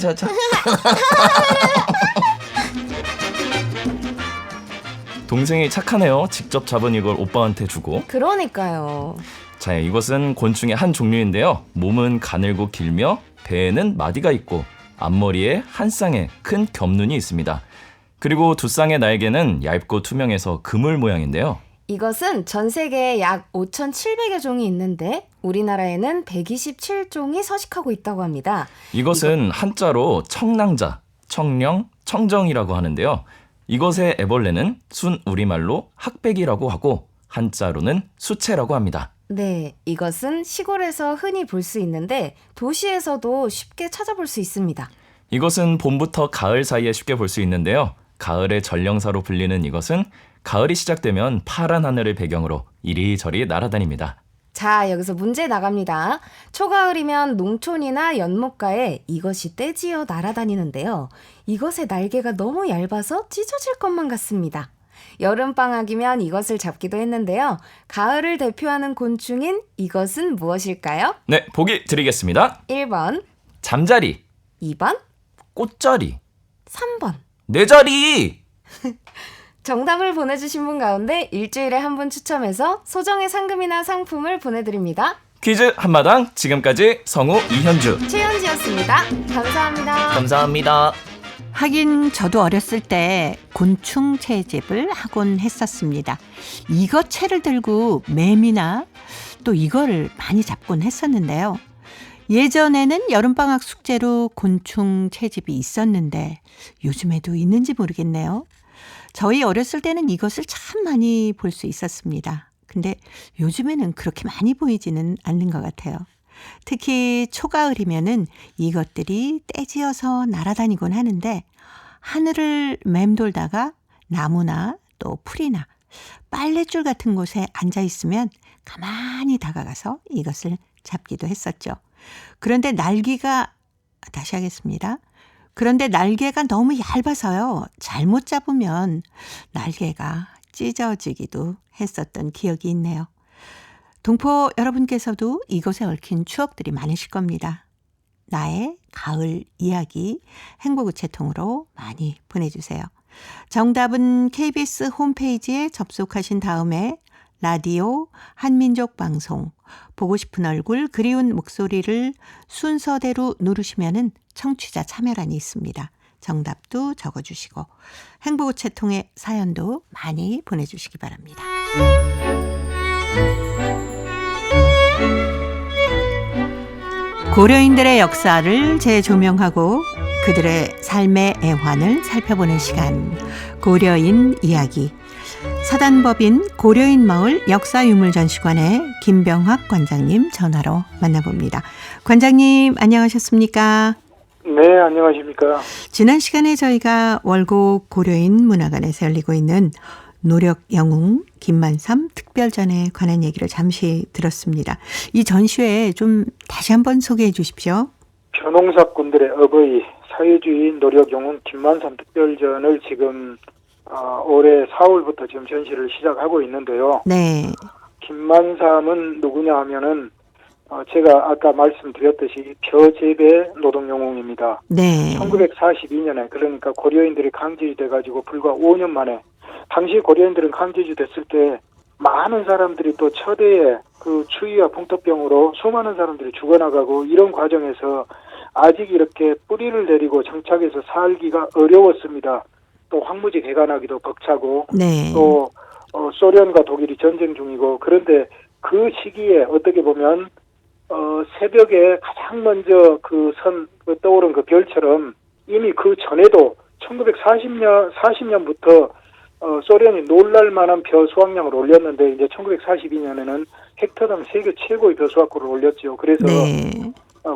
F: 동생이 착하네요. 직접 잡은 이걸 오빠한테 주고.
B: 그러니까요.
C: 자, 이것은 곤충의 한 종류인데요. 몸은 가늘고 길며 배에는 마디가 있고 앞머리에 한 쌍의 큰 겹눈이 있습니다.
F: 그리고 두 쌍의 날개는 얇고 투명해서 그물 모양인데요.
H: 이것은 전 세계에 약 5,700여 종이 있는데 우리나라에는 127종이 서식하고 있다고 합니다.
F: 이것은 한자로 청랑자, 청령, 청정이라고 하는데요. 이것의 애벌레는 순 우리말로 학백이라고 하고 한자로는 수채라고 합니다.
H: 네, 이것은 시골에서 흔히 볼 수 있는데 도시에서도 쉽게 찾아볼 수 있습니다.
F: 이것은 봄부터 가을 사이에 쉽게 볼 수 있는데요. 가을의 전령사로 불리는 이것은 가을이 시작되면 파란 하늘을 배경으로 이리저리 날아다닙니다.
H: 자, 여기서 문제 나갑니다. 초가을이면 농촌이나 연못가에 이것이 떼지어 날아다니는데요. 이것의 날개가 너무 얇아서 찢어질 것만 같습니다. 여름방학이면 이것을 잡기도 했는데요. 가을을 대표하는 곤충인 이것은 무엇일까요?
F: 네, 보기 드리겠습니다.
H: 1번,
F: 잠자리,
H: 2번,
F: 꽃자리,
H: 3번.
F: 내 자리!
H: 정답을 보내주신 분 가운데 일주일에 한 분 추첨해서 소정의 상금이나 상품을 보내드립니다.
F: 퀴즈 한마당 지금까지 성우 이현주
H: 최현지였습니다. 감사합니다.
F: 감사합니다.
A: 하긴 저도 어렸을 때 곤충 채집을 하곤 했었습니다. 이것 채를 들고 매미나 또 이거를 많이 잡곤 했었는데요. 예전에는 여름방학 숙제로 곤충 채집이 있었는데 요즘에도 있는지 모르겠네요. 저희 어렸을 때는 이것을 참 많이 볼 수 있었습니다. 근데 요즘에는 그렇게 많이 보이지는 않는 것 같아요. 특히 초가을이면은 이것들이 떼지어서 날아다니곤 하는데 하늘을 맴돌다가 나무나 또 풀이나 빨랫줄 같은 곳에 앉아 있으면 가만히 다가가서 이것을 잡기도 했었죠. 그런데 다시 하겠습니다. 그런데 날개가 너무 얇아서요. 잘못 잡으면 날개가 찢어지기도 했었던 기억이 있네요. 동포 여러분께서도 이것에 얽힌 추억들이 많으실 겁니다. 나의 가을 이야기 행복우체통으로 많이 보내주세요. 정답은 KBS 홈페이지에 접속하신 다음에 라디오 한민족 방송 보고 싶은 얼굴 그리운 목소리를 순서대로 누르시면은 청취자 참여란이 있습니다. 정답도 적어주시고 행복우체통의 사연도 많이 보내주시기 바랍니다. 고려인들의 역사를 재조명하고 그들의 삶의 애환을 살펴보는 시간 고려인 이야기 사단법인 고려인 마을 역사유물전시관의 김병학 관장님 전화로 만나봅니다. 관장님 안녕하셨습니까?
I: 네, 안녕하십니까.
A: 지난 시간에 저희가 월곡 고려인 문화관에서 열리고 있는 노력 영웅 김만삼 특별전에 관한 얘기를 잠시 들었습니다. 이 전시회 좀 다시 한번 소개해 주십시오.
I: 변홍사꾼들의 어버이 사회주의 노력 영웅 김만삼 특별전을 지금 올해 4월부터 지금 전시를 시작하고 있는데요.
A: 네.
I: 김만삼은 누구냐 하면은 제가 아까 말씀드렸듯이 벼재배 노동영웅입니다.
A: 네.
I: 1942년에 그러니까 고려인들이 강제돼가지고 불과 5년 만에 당시 고려인들은 강제주 됐을 때 많은 사람들이 또 처대에 그 추위와 풍토병으로 수많은 사람들이 죽어나가고 이런 과정에서 아직 이렇게 뿌리를 내리고 정착해서 살기가 어려웠습니다. 또 황무지 개간하기도 벅차고
A: 네.
I: 또 소련과 독일이 전쟁 중이고 그런데 그 시기에 어떻게 보면 새벽에 가장 먼저 떠오른 그 별처럼 이미 그 전에도 1940년부터 소련이 놀랄 만한 벼 수확량을 올렸는데 이제 1942년에는 헥터당 세계 최고의 벼 수확고를 올렸죠. 그래서
A: 네.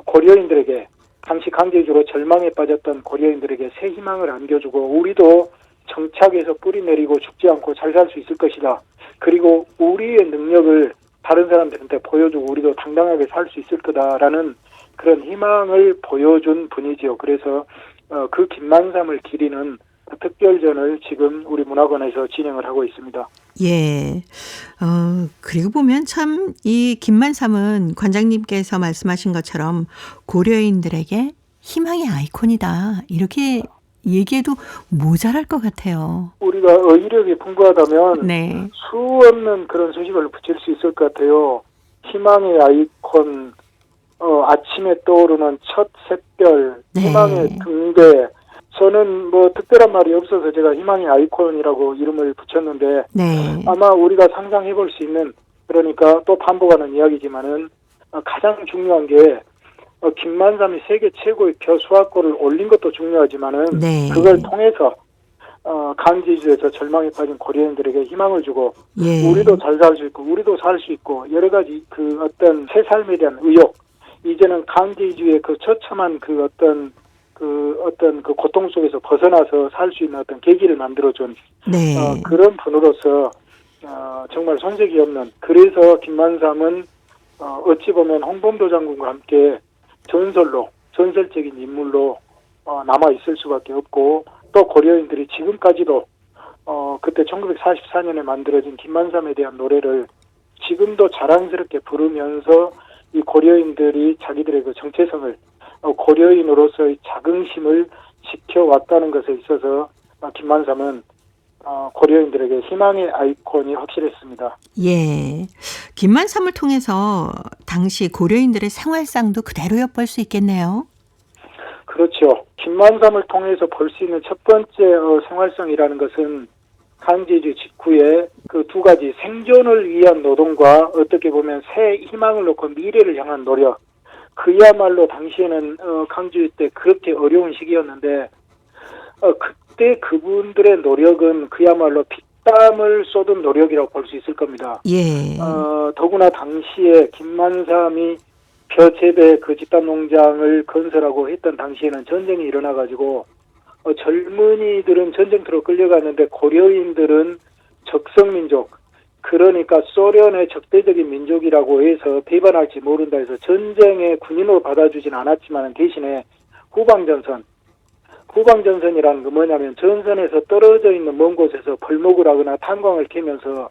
I: 고려인들에게 당시 강제주로 절망에 빠졌던 고려인들에게 새 희망을 안겨주고 우리도 정착해서 뿌리 내리고 죽지 않고 잘 살 수 있을 것이다. 그리고 우리의 능력을 다른 사람들한테 보여주고 우리도 당당하게 살 수 있을 거다라는 그런 희망을 보여준 분이지요. 그래서 그 김만삼을 기리는 특별전을 지금 우리 문화관에서 진행을 하고 있습니다.
A: 예. 그리고 보면 참 이 김만삼은 관장님께서 말씀하신 것처럼 고려인들에게 희망의 아이콘이다. 이렇게 얘기해도 모자랄 것 같아요.
I: 우리가 어휘력이 풍부하다면
A: 네.
I: 수 없는 그런 소식을 붙일 수 있을 것 같아요. 희망의 아이콘, 아침에 떠오르는 첫 샛별,
A: 네.
I: 희망의 등대, 저는 뭐 특별한 말이 없어서 제가 희망의 아이콘이라고 이름을 붙였는데
A: 네.
I: 아마 우리가 상상해 볼 수 있는, 그러니까 또 반복하는 이야기지만은 가장 중요한 게 김만삼이 세계 최고의 벼수학고를 올린 것도 중요하지만은
A: 네.
I: 그걸 통해서 강제주에서 절망에 빠진 고려인들에게 희망을 주고
A: 예.
I: 우리도 잘 살 수 있고 우리도 살 수 있고 여러 가지 그 어떤 새 삶에 대한 의욕, 이제는 강제주의 그 처참한 그 어떤 그 고통 속에서 벗어나서 살 수 있는 어떤 계기를 만들어준
A: 네.
I: 그런 분으로서 정말 손색이 없는, 그래서 김만삼은 어찌 보면 홍범도 장군과 함께 전설적인 인물로 남아 있을 수밖에 없고, 또 고려인들이 지금까지도 그때 1944년에 만들어진 김만삼에 대한 노래를 지금도 자랑스럽게 부르면서 이 고려인들이 자기들의 그 정체성을, 고려인으로서의 자긍심을 지켜왔다는 것에 있어서 김만삼은 고려인들에게 희망의 아이콘이 확실했습니다.
A: 예. 김만삼을 통해서 당시 고려인들의 생활상도 그대로 엿볼 수 있겠네요.
I: 그렇죠. 김만삼을 통해서 볼 수 있는 첫 번째 생활성이라는 것은 강제주 직후에 그 두 가지, 생존을 위한 노동과 어떻게 보면 새 희망을 놓고 미래를 향한 노력, 그야말로 당시에는 강주 때 그렇게 어려운 시기였는데 그때 그분들의 노력은 그야말로 피땀을 쏟은 노력이라고 볼 수 있을 겁니다.
A: 예.
I: 더구나 당시에 김만삼이 벼재배 그 집단 농장을 건설하고 했던 당시에는 전쟁이 일어나가지고 젊은이들은 전쟁터로 끌려갔는데 고려인들은 적성민족, 그러니까 소련의 적대적인 민족이라고 해서 배반할지 모른다 해서 전쟁의 군인으로 받아주진 않았지만 대신에 후방전선이라는 건 뭐냐면 전선에서 떨어져 있는 먼 곳에서 벌목을 하거나 탄광을 캐면서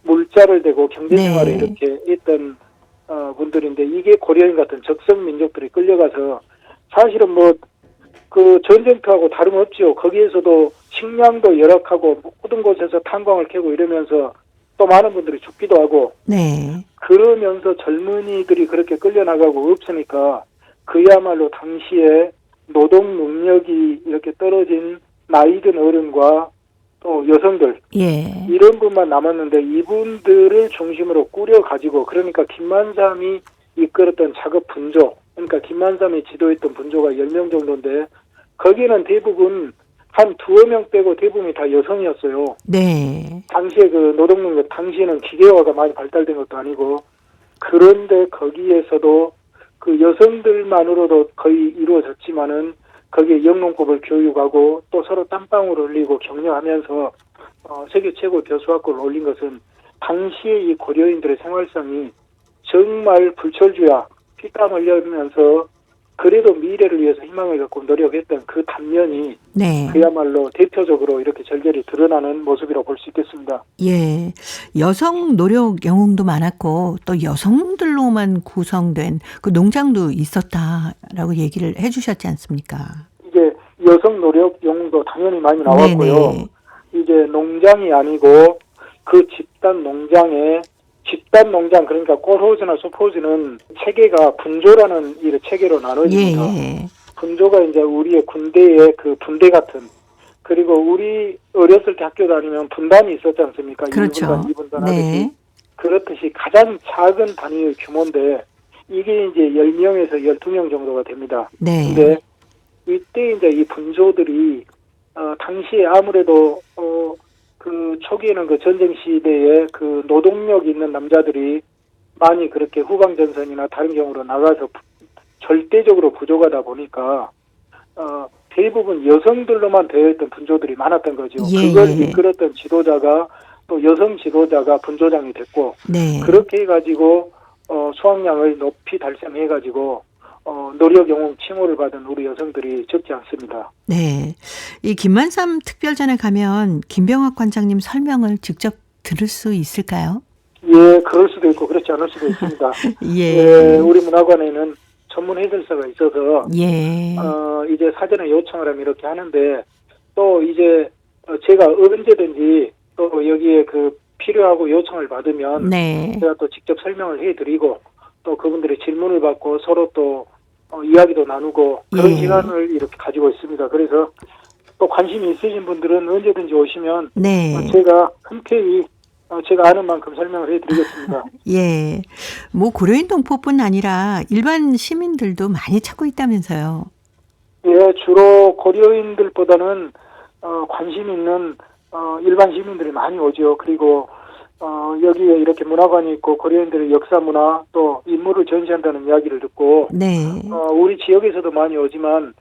I: 물자를 대고 경제생활을
A: 네.
I: 이렇게 했던 분들인데, 이게 고려인 같은 적성민족들이 끌려가서 사실은 뭐 그 전쟁터하고 다름없죠. 거기에서도 식량도 열악하고 모든 곳에서 탄광을 캐고 이러면서 또 많은 분들이 죽기도 하고,
A: 네.
I: 그러면서 젊은이들이 그렇게 끌려나가고 없으니까 그야말로 당시에 노동 능력이 이렇게 떨어진 나이든 어른과 또 여성들,
A: 예.
I: 이런 분만 남았는데 이분들을 중심으로 꾸려가지고, 그러니까 김만삼이 이끌었던 작업 분조, 그러니까 김만삼이 지도했던 분조가 10명 정도인데 거기는 대부분 한 2명 빼고 대부분이 다 여성이었어요.
A: 네.
I: 당시에 그 노동능력, 당시에는 기계화가 많이 발달된 것도 아니고, 그런데 거기에서도 그 여성들만으로도 거의 이루어졌지만은 거기에 영농법을 교육하고 또 서로 땀방울을 흘리고 격려하면서 세계 최고 벼수학고를 올린 것은 당시에 이 고려인들의 생활상이 정말 불철주야, 피땀 흘리면서 그래도 미래를 위해서 희망을 갖고 노력했던 그 단면이
A: 네.
I: 그야말로 대표적으로 이렇게 절절히 드러나는 모습이라고 볼 수 있겠습니다.
A: 예. 여성 노력 영웅도 많았고 또 여성들로만 구성된 그 농장도 있었다라고 얘기를 해 주셨지 않습니까?
I: 이게 여성 노력 영웅도 당연히 많이 나왔고요.
A: 네네.
I: 이제 농장이 아니고 그 집단 농장, 그러니까 콜호우즈나 소포즈는 체계가 분조라는 이 체계로 나눠집니다.
A: 예.
I: 분조가 이제 우리의 군대의 그 분대 같은, 그리고 우리 어렸을 때 학교 다니면 분단이 있었지 않습니까?
A: 그렇죠.
I: 1분단, 2분단 하듯이.
A: 네.
I: 그렇듯이 가장 작은 단위의 규모인데 이게 이제 10명에서 12명 정도가 됩니다.
A: 네.
I: 근데 이때 이제 이 분조들이 당시에 아무래도 그 초기에는 그 전쟁 시대에 그 노동력 있는 남자들이 많이 그렇게 후방전선이나 다른 경우로 나가서 절대적으로 부족하다 보니까 대부분 여성들로만 되어 있던 분조들이 많았던 거죠.
A: 예.
I: 그걸 이끌었던 지도자가 또 여성 지도자가 분조장이 됐고,
A: 네.
I: 그렇게 해가지고 수확량을 높이 달성해가지고 노력 영웅 칭호를 받은 우리 여성들이 적지 않습니다.
A: 네. 이 김만삼 특별전에 가면 김병학 관장님 설명을 직접 들을 수 있을까요?
I: 예, 그럴 수도 있고 그렇지 않을 수도 있습니다.
A: 예.
I: 우리 문화관에는 전문 해설사가 있어서
A: 예.
I: 이제 사전에 요청을 하면 이렇게 하는데, 또 이제 제가 언제든지 또 여기에 그 필요하고 요청을 받으면
A: 네.
I: 제가 또 직접 설명을 해드리고 또 그분들의 질문을 받고 서로 또 이야기도 나누고 그런
A: 예.
I: 시간을 이렇게 가지고 있습니다. 그래서 또 관심이 있으신 분들은 언제든지 오시면
A: 네.
I: 제가 흔쾌히 제가 아는 만큼 설명을 해드리겠습니다.
A: 예. 뭐 고려인 동포뿐 아니라 일반 시민들도 많이 찾고 있다면서요.
I: 예, 주로 고려인들보다는 관심 있는 일반 시민들이 많이 오죠. 그리고 여기에 이렇게 문화관이 있고 고려인들의 역사 문화 또 인물을 전시한다는 이야기를 듣고
A: 네.
I: 우리 지역에서도 많이 오지만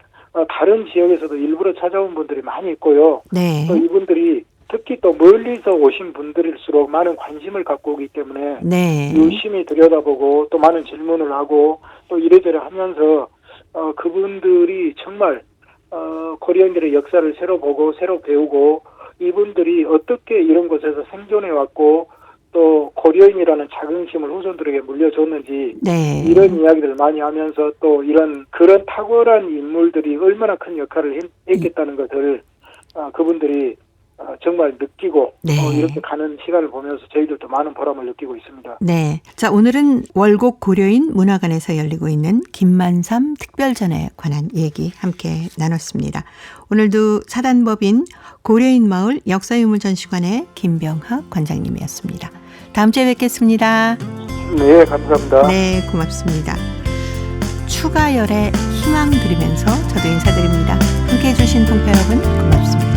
I: 다른 지역에서도 일부러 찾아온 분들이 많이 있고요.
A: 네.
I: 또 이분들이 특히 또 멀리서 오신 분들일수록 많은 관심을 갖고 오기 때문에
A: 네.
I: 유심히 들여다보고 또 많은 질문을 하고 또 이래저래 하면서 그분들이 정말 고려인들의 역사를 새로 보고 새로 배우고 이분들이 어떻게 이런 곳에서 생존해 왔고 또 고려인이라는 자긍심을 후손들에게 물려줬는지
A: 네.
I: 이런 이야기를 많이 하면서 또 그런 탁월한 인물들이 얼마나 큰 역할을 했겠다는 것을 그분들이 정말 느끼고
A: 네.
I: 이렇게 가는 시간을 보면서 저희들도 많은 보람을 느끼고 있습니다.
A: 네. 자, 오늘은 월곡 고려인 문화관에서 열리고 있는 김만삼 특별전에 관한 얘기 함께 나눴습니다. 오늘도 사단법인 고려인 마을 역사유물전시관의 김병학 관장님이었습니다. 다음 주에 뵙겠습니다.
I: 네, 감사합니다.
A: 네, 고맙습니다. 추가열의 희망 드리면서 저도 인사드립니다. 함께해 주신 동포 여러분 고맙습니다.